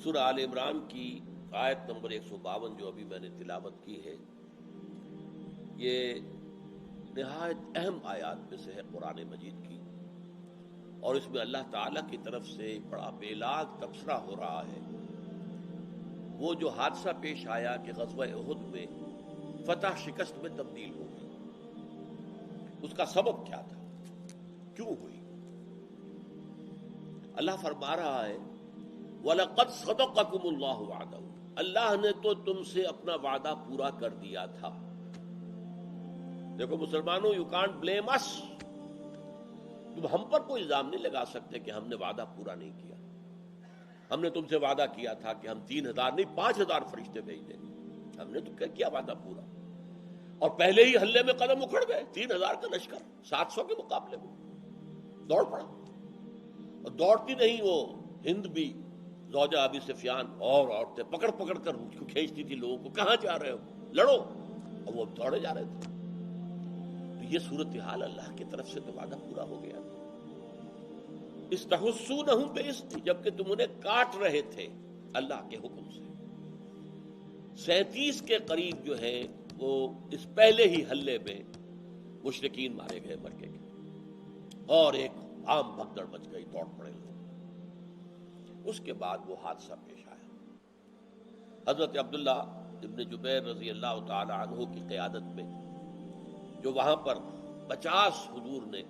سورہ آل عمران کی آیت نمبر 152 جو ابھی میں نے تلاوت کی ہے، یہ نہایت اہم آیات میں سے ہے قرآن مجید کی، اور اس میں اللہ تعالیٰ کی طرف سے بڑا بے لاگ تبصرہ ہو رہا ہے۔ وہ جو حادثہ پیش آیا کہ غزوہ احد میں فتح شکست میں تبدیل ہو گئی، اس کا سبب کیا تھا، کیوں ہوئی؟ اللہ فرما رہا ہے وَلَقَدْ صَدَقَكُمُ اللَّهُ وَعْدَهُ، اللہ نے تو تم سے اپنا وعدہ پورا کر دیا تھا۔ دیکھو مسلمانوں، یو کانٹ بلیم اس، تم ہم پر کوئی الزام نہیں لگا سکتے کہ ہم نے وعدہ پورا نہیں کیا۔ ہم نے تم سے وعدہ کیا تھا کہ ہم 3000 نہیں 5000 فرشتے بھیج دیں گے، ہم نے تو کیا وعدہ پورا، اور پہلے ہی حلے میں قدم اکھڑ گئے۔ 3000 کا لشکر 700 کے مقابلے میں دوڑ پڑا، اور دوڑتی نہیں وہ ہند بھی، زوجہ ابی سفیان اور عورتیں پکڑ پکڑ کر کھینچتی تھی لوگوں کو، کہاں جا رہے ہو، لڑو، اور وہ دوڑے جا رہے تھے۔ تو یہ صورتحال اللہ کی طرف سے تو وعدہ پورا ہو گیا۔ استحسونہم بإذنی، جبکہ تم انہیں کاٹ رہے تھے اللہ کے حکم سے۔ 37 کے قریب جو ہے وہ اس پہلے ہی حلے میں مشرکین مارے گئے مکے کے، اور ایک عام بھگدڑ مچ گئی، دوڑ پڑے لوگ۔ اس کے بعد وہ حادثہ پیش آیا۔ حضرت عبداللہ ابن جبیر رضی اللہ تعالی عنہ کی قیادت میں جو وہاں پر 50 حضور نے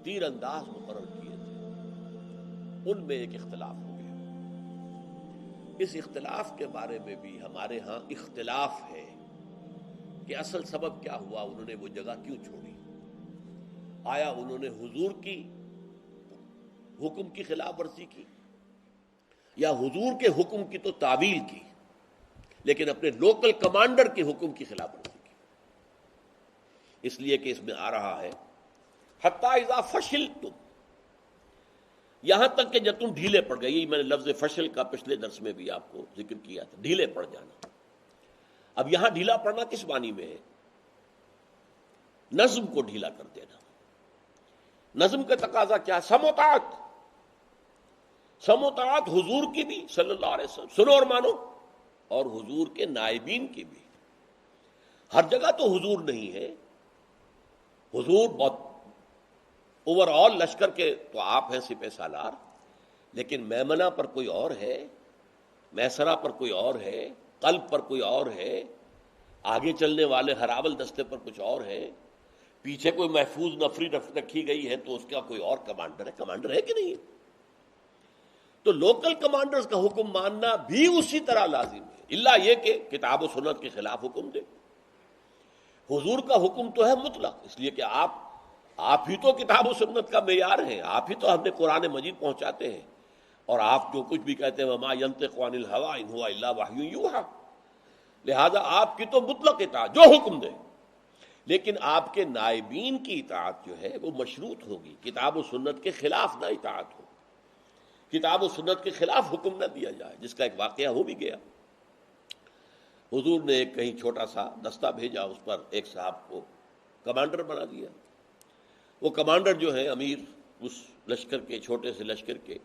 تیر انداز مقرر کیے تھے، ان میں ایک اختلاف ہو گیا۔ اس اختلاف کے بارے میں بھی ہمارے ہاں اختلاف ہے کہ اصل سبب کیا ہوا، انہوں نے وہ جگہ کیوں چھوڑی۔ آیا انہوں نے حضور کی حکم کی خلاف ورزی کی، یا حضور کے حکم کی تو تعویل کی لیکن اپنے لوکل کمانڈر کے حکم کی خلاف ورزی کی؟ اس لیے کہ اس میں آ رہا ہے حتی اذا فشلتم، یہاں تک کہ جب تم ڈھیلے پڑ گئے۔ میں نے لفظ فشل کا پچھلے درس میں بھی آپ کو ذکر کیا تھا، ڈھیلے پڑ جانا۔ اب یہاں ڈھیلا پڑنا کس معنی میں ہے؟ نظم کو ڈھیلا کر دینا۔ نظم کا تقاضا کیا؟ سموتاعت، سموتاعت حضور کی بھی صلی اللہ علیہ وسلم، سنو اور مانو، اور حضور کے نائبین کی بھی۔ ہر جگہ تو حضور نہیں ہے، حضور بہت اوور آل لشکر کے تو آپ ہیں سپہ سالار، لیکن میمنہ پر کوئی اور ہے، میسرہ پر کوئی اور ہے، قلب پر کوئی اور ہے، آگے چلنے والے ہراول دستے پر کچھ اور ہے، پیچھے کوئی محفوظ نفری رکھی گئی ہے تو اس کا کوئی اور کمانڈر ہے۔ کمانڈر ہے کہ نہیں؟ تو لوکل کمانڈرز کا حکم ماننا بھی اسی طرح لازم ہے، الا یہ کہ کتاب و سنت کے خلاف حکم دے۔ حضور کا حکم تو ہے مطلق، اس لیے کہ آپ ہی تو کتاب و سنت کا معیار ہیں، آپ ہی تو ہم نے قرآن مجید پہنچاتے ہیں، اور آپ جو کچھ بھی کہتے ہیں وما ينطق عن الهوى ان هو الا وحی یوحى، لہذا آپ کی تو مطلق اطاعت، جو حکم دے، لیکن آپ کے نائبین کی اطاعت جو ہے وہ مشروط ہوگی، کتاب و سنت کے خلاف نہ اطاعت ہو، کتاب و سنت کے خلاف حکم نہ دیا جائے، جس کا ایک واقعہ ہو بھی گیا۔ حضور نے ایک کہیں چھوٹا سا دستہ بھیجا، اس پر ایک صاحب کو کمانڈر بنا دیا۔ وہ کمانڈر جو ہے امیر اس لشکر کے، چھوٹے سے لشکر کے،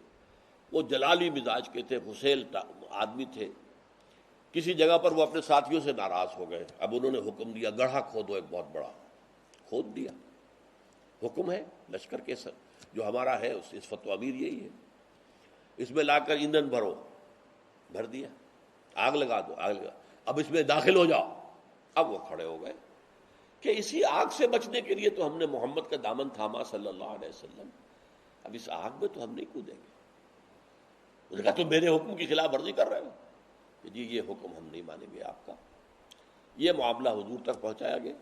وہ جلالی مزاج کے تھے، حسیل آدمی تھے۔ کسی جگہ پر وہ اپنے ساتھیوں سے ناراض ہو گئے، اب انہوں نے حکم دیا گڑھا کھودو، ایک بہت بڑا کھود دیا۔ حکم ہے لشکر کے جو ہمارا ہے اس فتویٰ امیر یہی ہے، اس میں لا کر ایندھن بھرو، بھر دیا، آگ لگا دو، آگ لگا، اب اس میں داخل ہو جاؤ۔ اب وہ کھڑے ہو گئے کہ اسی آگ سے بچنے کے لیے تو ہم نے محمد کا دامن تھاما صلی اللہ علیہ وسلم، اب اس آگ میں تو ہم نہیں کودیں گے۔ انہوں نے کہا تم میرے حکم کی خلاف ورزی کر رہے ہو، کہ جی یہ حکم ہم نہیں مانیں گے آپ کا۔ یہ معاملہ حضور تک پہنچایا گیا۔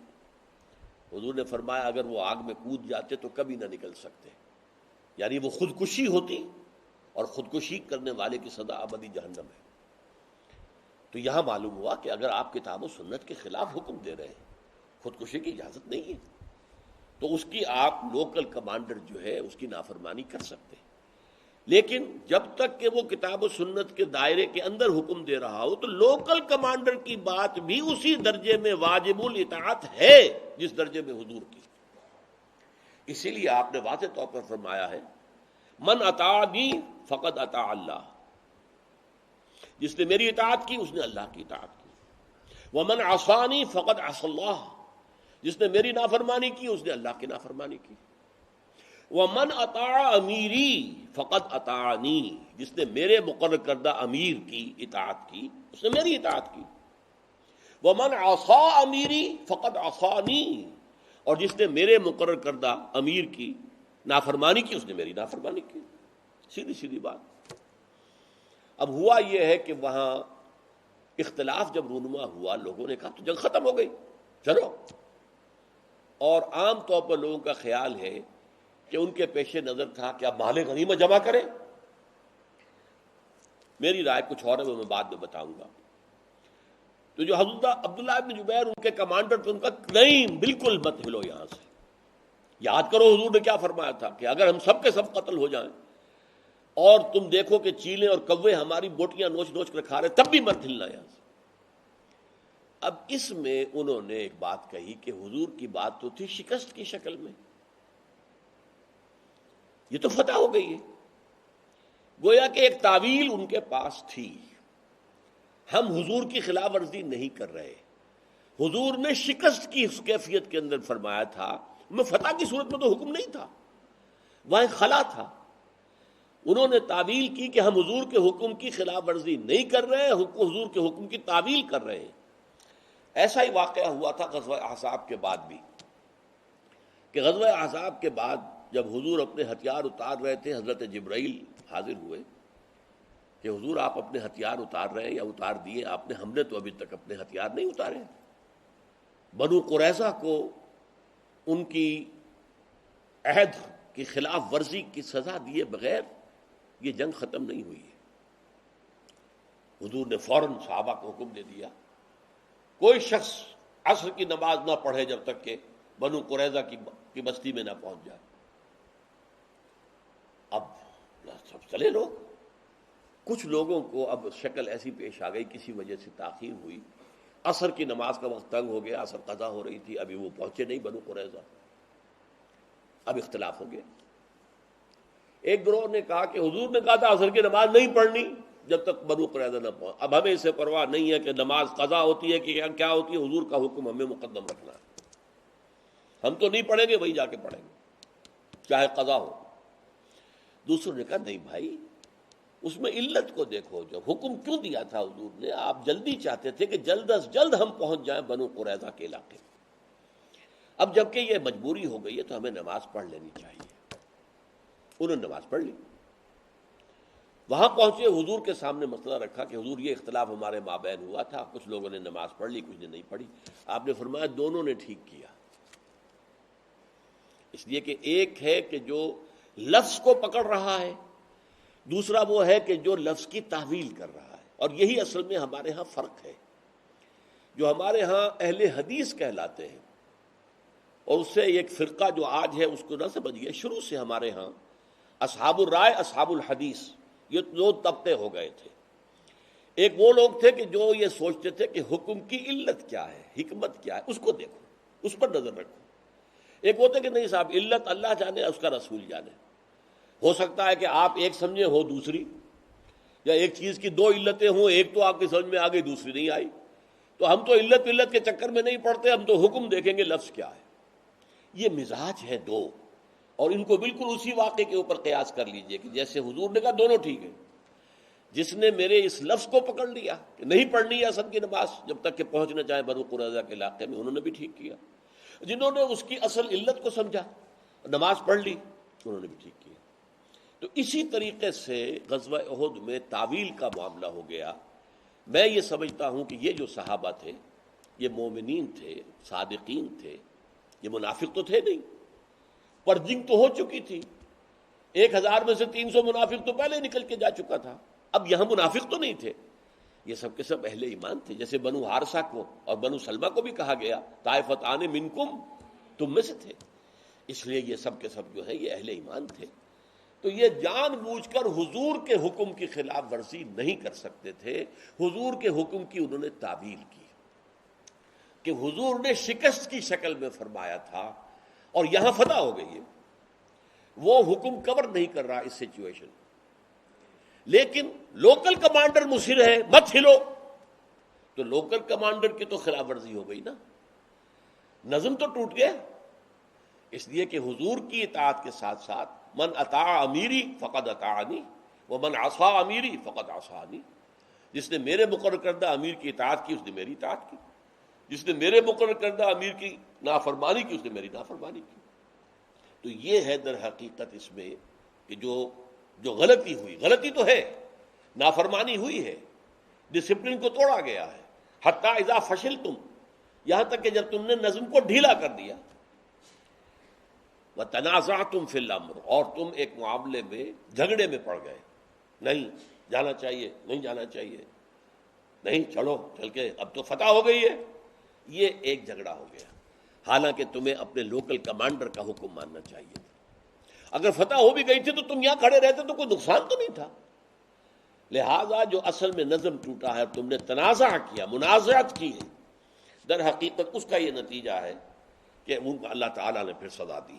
حضور نے فرمایا اگر وہ آگ میں کود جاتے تو کبھی نہ نکل سکتے، یعنی وہ خودکشی ہوتی، اور خودکشی کرنے والے کی سزا ابدی جہنم ہے۔ تو یہاں معلوم ہوا کہ اگر آپ کتاب و سنت کے خلاف حکم دے رہے ہیں، خودکشی کی اجازت نہیں ہے، تو اس کی آپ لوکل کمانڈر جو ہے اس کی نافرمانی کر سکتے ہیں، لیکن جب تک کہ وہ کتاب و سنت کے دائرے کے اندر حکم دے رہا ہو تو لوکل کمانڈر کی بات بھی اسی درجے میں واجب الاطاعت ہے جس درجے میں حضور کی۔ اسی لیے آپ نے واضح طور پر فرمایا ہے من اطاعنی فقد اطاع اللہ، جس نے میری اطاعت کی اس نے اللہ کی اطاعت کی۔ ومن عصانی فقد عصى اللہ، جس نے میری نافرمانی کی اس نے اللہ کی نافرمانی کی۔ ومن اطاع امیری فقد اطاعنی، جس نے میرے مقرر کردہ امیر کی اطاعت کی اس نے میری اطاعت کی۔ ومن عصى امیری فقد عصانی، اور جس نے میرے مقرر کردہ امیر کی نافرمانی کی اس نے میری نافرمانی کی۔ سیدھی سیدھی بات۔ اب ہوا یہ ہے کہ وہاں اختلاف جب رونما ہوا، لوگوں نے کہا تو جنگ ختم ہو گئی، چلو۔ اور عام طور پر لوگوں کا خیال ہے کہ ان کے پیش نظر تھا کہ اب مال غنیمت جمع کریں۔ میری رائے کچھ اور ہے، وہ میں بعد میں بتاؤں گا۔ تو جو حضرت عبداللہ بن جبیر ان کے کمانڈر تھے، ان کا نہیں، بالکل مت ہلو یہاں سے۔ یاد کرو حضور نے کیا فرمایا تھا کہ اگر ہم سب کے سب قتل ہو جائیں اور تم دیکھو کہ چیلیں اور کوے ہماری بوٹیاں نوچ نوچ کر کھا رہے، تب بھی مت ہلنا یہاں سے۔ اب اس میں انہوں نے ایک بات کہی کہ حضور کی بات تو تھی شکست کی شکل میں، یہ تو فتح ہو گئی ہے، گویا کہ ایک تعویل ان کے پاس تھی۔ ہم حضور کی خلاف ورزی نہیں کر رہے، حضور نے شکست کی اس کیفیت کے اندر فرمایا تھا، میں فتح کی صورت میں تو حکم نہیں تھا، وہاں خلا تھا۔ انہوں نے تعویل کی کہ ہم حضور کے حکم کی خلاف ورزی نہیں کر رہے، حضور کے حکم کی تعویل کر رہے ہیں۔ ایسا ہی واقعہ ہوا تھا غزوہ احزاب کے بعد بھی، کہ غزوہ احزاب کے بعد جب حضور اپنے ہتھیار اتار رہے تھے، حضرت جبرائیل حاضر ہوئے کہ حضور آپ اپنے ہتھیار اتار رہے ہیں یا اتار دیے؟ آپ نے، ہم نے تو ابھی تک اپنے ہتھیار نہیں اتارے۔ بنو قریظہ کو ان کی عہد کی خلاف ورزی کی سزا دیے بغیر یہ جنگ ختم نہیں ہوئی ہے۔ حضور نے فوراً صحابہ کو حکم دے دیا کوئی شخص عصر کی نماز نہ پڑھے جب تک کہ بنو قریظہ کی بستی میں نہ پہنچ جائے۔ اب سب چلے لوگ، کچھ لوگوں کو اب شکل ایسی پیش آ گئی، کسی وجہ سے تاخیر ہوئی، عصر کی نماز کا وقت تنگ ہو گیا، عصر قضا ہو رہی تھی، ابھی وہ پہنچے نہیں بنو قریظہ۔ اب اختلاف ہو گیا۔ ایک گروہ نے کہا کہ حضور نے کہا تھا عصر کی نماز نہیں پڑھنی جب تک بنو قریظہ نہ پہنچ، اب ہمیں اسے پرواہ نہیں ہے کہ نماز قضا ہوتی ہے کہ کیا ہوتی ہے، حضور کا حکم ہمیں مقدم رکھنا ہے، ہم تو نہیں پڑھیں گے، وہی جا کے پڑھیں گے چاہے قضا ہو۔ دوسروں نے کہا نہیں بھائی، اس میں علت کو دیکھو، جو حکم کیوں دیا تھا حضور نے، آپ جلدی چاہتے تھے کہ جلد از جلد ہم پہنچ جائیں بنو قریظہ کے علاقے میں۔ اب جبکہ یہ مجبوری ہو گئی ہے تو ہمیں نماز پڑھ لینی چاہیے۔ انہوں نے نماز پڑھ لی، وہاں پہنچے، حضور کے سامنے مسئلہ رکھا کہ حضور یہ اختلاف ہمارے مابین ہوا تھا، کچھ لوگوں نے نماز پڑھ لی، کچھ نے نہیں پڑھی۔ آپ نے فرمایا دونوں نے ٹھیک کیا، اس لیے کہ ایک ہے کہ جو لفظ کو پکڑ رہا ہے، دوسرا وہ ہے کہ جو لفظ کی تحویل کر رہا ہے۔ اور یہی اصل میں ہمارے ہاں فرق ہے۔ جو ہمارے ہاں اہل حدیث کہلاتے ہیں، اور اس سے ایک فرقہ جو آج ہے اس کو نہ سمجھیے، شروع سے ہمارے ہاں اصحاب الرائے، اصحاب الحدیث، یہ دو طبقے ہو گئے تھے۔ ایک وہ لوگ تھے کہ جو یہ سوچتے تھے کہ حکم کی علت کیا ہے، حکمت کیا ہے، اس کو دیکھو، اس پر نظر رکھو۔ ایک ہوتے کہ نہیں صاحب، علت اللہ جانے، اس کا رسول جانے۔ ہو سکتا ہے کہ آپ ایک سمجھے ہو دوسری، یا ایک چیز کی دو علتیں ہوں، ایک تو آپ کی سمجھ میں آ گئی دوسری نہیں آئی، تو ہم تو علت کے چکر میں نہیں پڑتے، ہم تو حکم دیکھیں گے لفظ کیا ہے۔ یہ مزاج ہے دو، اور ان کو بالکل اسی واقعے کے اوپر قیاس کر لیجئے کہ جیسے حضور نے کہا دونوں ٹھیک ہے۔ جس نے میرے اس لفظ کو پکڑ لیا کہ نہیں پڑھنی ہے عصر کی نماز جب تک کہ پہنچنا چاہے بنو قریظہ کے علاقے میں، انہوں نے بھی ٹھیک کیا۔ جنہوں نے اس کی اصل علت کو سمجھا، نماز پڑھ لی، انہوں نے بھی ٹھیک کیا۔ تو اسی طریقے سے غزوہ احد میں تعویل کا معاملہ ہو گیا۔ میں یہ سمجھتا ہوں کہ یہ جو صحابہ تھے یہ مومنین تھے، صادقین تھے، یہ منافق تو تھے نہیں، پر جنگ تو ہو چکی تھی، 1000 میں سے 300 منافق تو پہلے نکل کے جا چکا تھا، اب یہاں منافق تو نہیں تھے، یہ سب کے سب اہل ایمان تھے۔ جیسے بنو حارثہ کو اور بنو سلمہ کو بھی کہا گیا طائفتان منکم، تم میں سے تھے، اس لیے یہ سب کے سب جو ہے یہ اہل ایمان تھے۔ تو یہ جان بوجھ کر حضور کے حکم کی خلاف ورزی نہیں کر سکتے تھے، حضور کے حکم کی انہوں نے تعویل کی کہ حضور نے شکست کی شکل میں فرمایا تھا اور یہاں فتح ہو گئی ہے، وہ حکم کور نہیں کر رہا اس سچویشن۔ لیکن لوکل کمانڈر مصر ہے مت ہلو، تو لوکل کمانڈر کی تو خلاف ورزی ہو گئی نا، نظم تو ٹوٹ گیا۔ اس لیے کہ حضور کی اطاعت کے ساتھ ساتھ من اطاع امیری فقد اطاعنی ومن عصا امیری فقد عصانی، جس نے میرے مقرر کردہ امیر کی اطاعت کی اس نے میری اطاعت کی، جس نے میرے مقرر کردہ امیر کی نافرمانی کی اس نے میری نافرمانی کی۔ تو یہ ہے در حقیقت اس میں کہ جو غلطی ہوئی، غلطی تو ہے، نافرمانی ہوئی ہے، ڈسپلن کو توڑا گیا ہے، حتیٰ اذا فشلتم، یہاں تک کہ جب تم نے نظم کو ڈھیلا کر دیا، وتنازعتم فی الامر، اور تم ایک معاملے میں جھگڑے میں پڑ گئے، نہیں جانا چاہیے، نہیں جانا چاہیے، نہیں چلو چل کے اب تو فتح ہو گئی ہے، یہ ایک جھگڑا ہو گیا، حالانکہ تمہیں اپنے لوکل کمانڈر کا حکم ماننا چاہیے تھا۔ اگر فتح ہو بھی گئی تھی تو تم یہاں کھڑے رہتے تو کوئی نقصان تو نہیں تھا۔ لہذا جو اصل میں نظم ٹوٹا ہے، تم نے تنازع کیا، منازعت کی ہے، در حقیقت اس کا یہ نتیجہ ہے کہ ان کو اللہ تعالیٰ نے پھر سزا دی۔